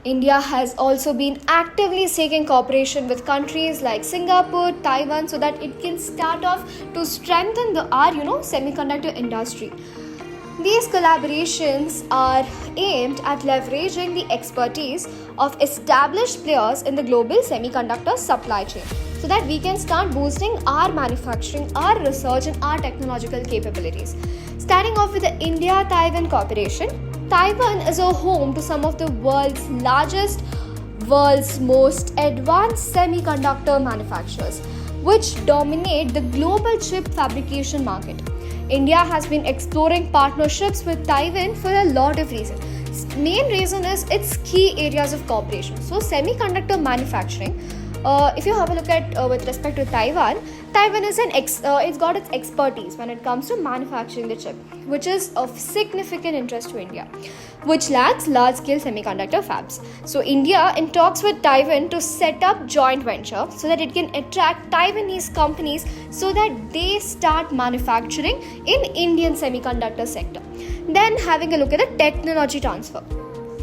India has also been actively seeking cooperation with countries like Singapore, Taiwan, so that it can start off to strengthen our semiconductor industry. These collaborations are aimed at leveraging the expertise of established players in the global semiconductor supply chain so that we can start boosting our manufacturing, our research, and our technological capabilities. Starting off with the India-Taiwan cooperation, Taiwan is a home to some of the world's most advanced semiconductor manufacturers, which dominate the global chip fabrication market. India has been exploring partnerships with Taiwan for a lot of reasons. Main reason is its key areas of cooperation. So, semiconductor manufacturing. If you have a look at with respect to Taiwan is it's got its expertise when it comes to manufacturing the chip, which is of significant interest to India, which lacks large-scale semiconductor fabs. So India in talks with Taiwan to set up joint venture so that it can attract Taiwanese companies so that they start manufacturing in Indian semiconductor sector. Then having a look at the technology transfer.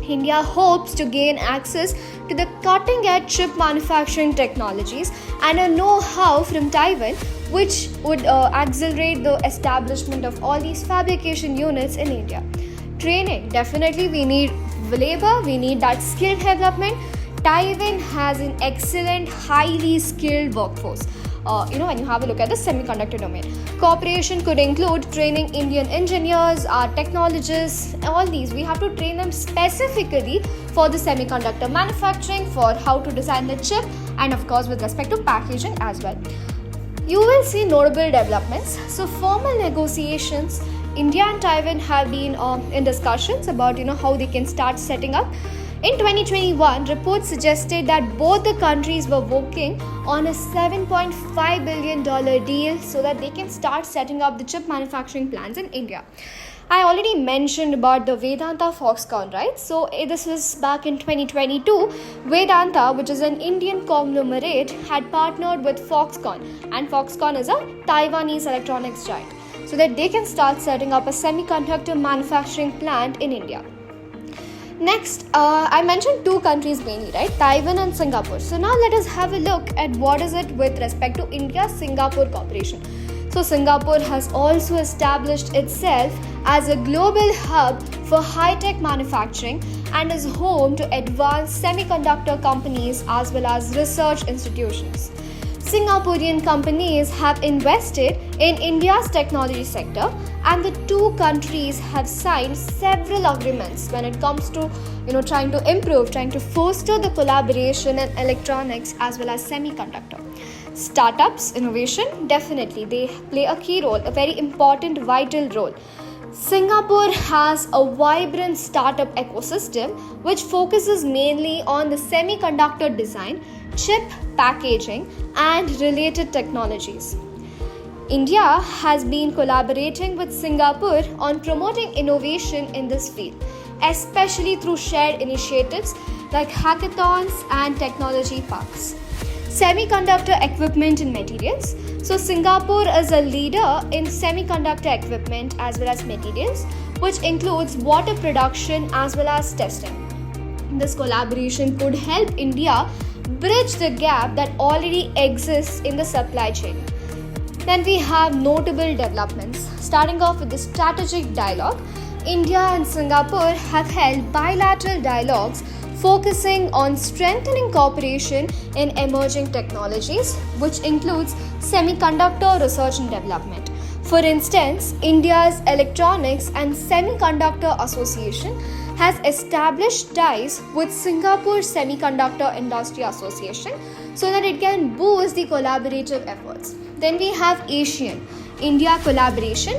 India hopes to gain access to the cutting-edge chip manufacturing technologies and a know-how from Taiwan, which would accelerate the establishment of all these fabrication units in India. Training, definitely we need labor, we need that skill development. Taiwan has an excellent, highly skilled workforce. When you have a look at the semiconductor domain, cooperation could include training Indian engineers, technologists, all these. We have to train them specifically for the semiconductor manufacturing, for how to design the chip, and of course with respect to packaging as well. You will see notable developments. So formal negotiations, India and Taiwan have been in discussions about how they can start setting up. In 2021, reports suggested that both the countries were working on a $7.5 billion deal so that they can start setting up the chip manufacturing plants in India. I already mentioned about the Vedanta Foxconn, right? So this was back in 2022. Vedanta, which is an Indian conglomerate, had partnered with Foxconn, and Foxconn is a Taiwanese electronics giant, so that they can start setting up a semiconductor manufacturing plant in India. Next, I mentioned two countries mainly, right? Taiwan and Singapore. So now let us have a look at what is it with respect to India-Singapore cooperation. So Singapore has also established itself as a global hub for high-tech manufacturing and is home to advanced semiconductor companies as well as research institutions. Singaporean companies have invested in India's technology sector, and the two countries have signed several agreements when it comes to trying to foster the collaboration in electronics as well as semiconductor. Startups, innovation, definitely they play a key role, a very important, vital role. Singapore has a vibrant startup ecosystem which focuses mainly on the semiconductor design, chip packaging, and related technologies. India has been collaborating with Singapore on promoting innovation in this field, especially through shared initiatives like hackathons and technology parks. Semiconductor equipment and materials. So Singapore is a leader in semiconductor equipment as well as materials, which includes water production as well as testing. This collaboration could help India bridge the gap that already exists in the supply chain. Then we have notable developments. Starting off with the strategic dialogue, India and Singapore have held bilateral dialogues focusing on strengthening cooperation in emerging technologies, which includes semiconductor research and development. For instance, India's Electronics and Semiconductor Association has established ties with Singapore Semiconductor Industry Association so that it can boost the collaborative efforts. Then we have Asian-India collaboration,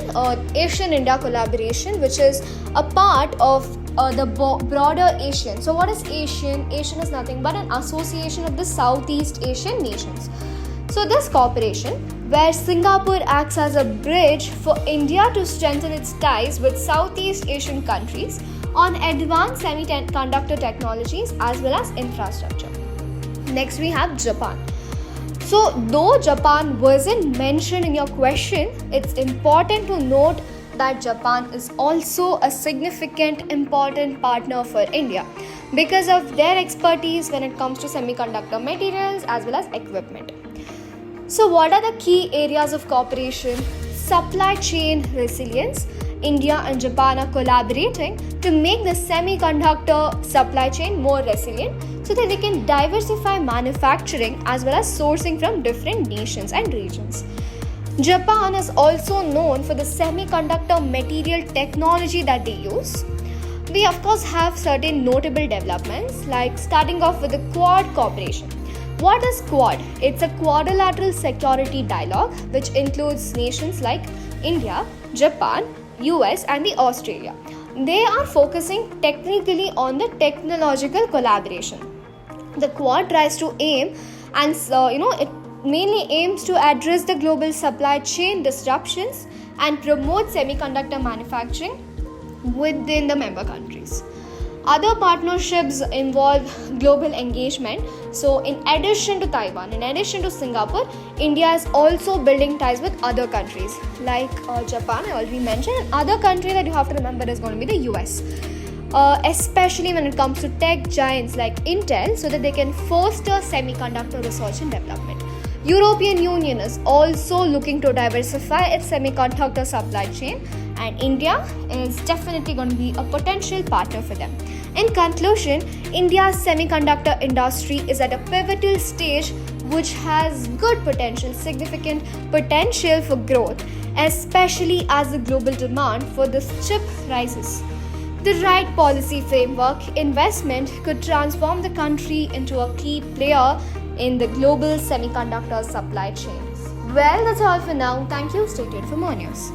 Asian-India collaboration, which is a part of the broader Asian. So what is Asian? Asian is nothing but an association of the Southeast Asian nations. So this cooperation, where Singapore acts as a bridge for India to strengthen its ties with Southeast Asian countries on advanced semiconductor technologies as well as infrastructure. Next we have Japan. So though Japan wasn't mentioned in your question, it's important to note that Japan is also a significant important partner for India. because of their expertise when it comes to semiconductor materials as well as equipment. So, what are the key areas of cooperation? Supply chain resilience. India and Japan are collaborating to make the semiconductor supply chain more resilient so that they can diversify manufacturing as well as sourcing from different nations and regions. Japan is also known for the semiconductor material technology that they use. We of course have certain notable developments, like starting off with the Quad cooperation. What is Quad? It's a quadrilateral security dialogue which includes nations like India, Japan, US and the Australia. They are focusing technically on the technological collaboration. The Quad tries to aim and it mainly aims to address the global supply chain disruptions and promote semiconductor manufacturing within the member countries. Other partnerships involve global engagement. So, in addition to Taiwan, in addition to Singapore, India is also building ties with other countries like Japan, I already mentioned, and other country that you have to remember is going to be the US. Especially when it comes to tech giants like Intel, so that they can foster semiconductor research and development. European Union is also looking to diversify its semiconductor supply chain, and India is definitely going to be a potential partner for them. In conclusion, India's semiconductor industry is at a pivotal stage which has good potential, significant potential for growth, especially as the global demand for this chip rises. The right policy framework investment could transform the country into a key player in the global semiconductor supply chain. Well, that's all for now. Thank you. Stay tuned for more news.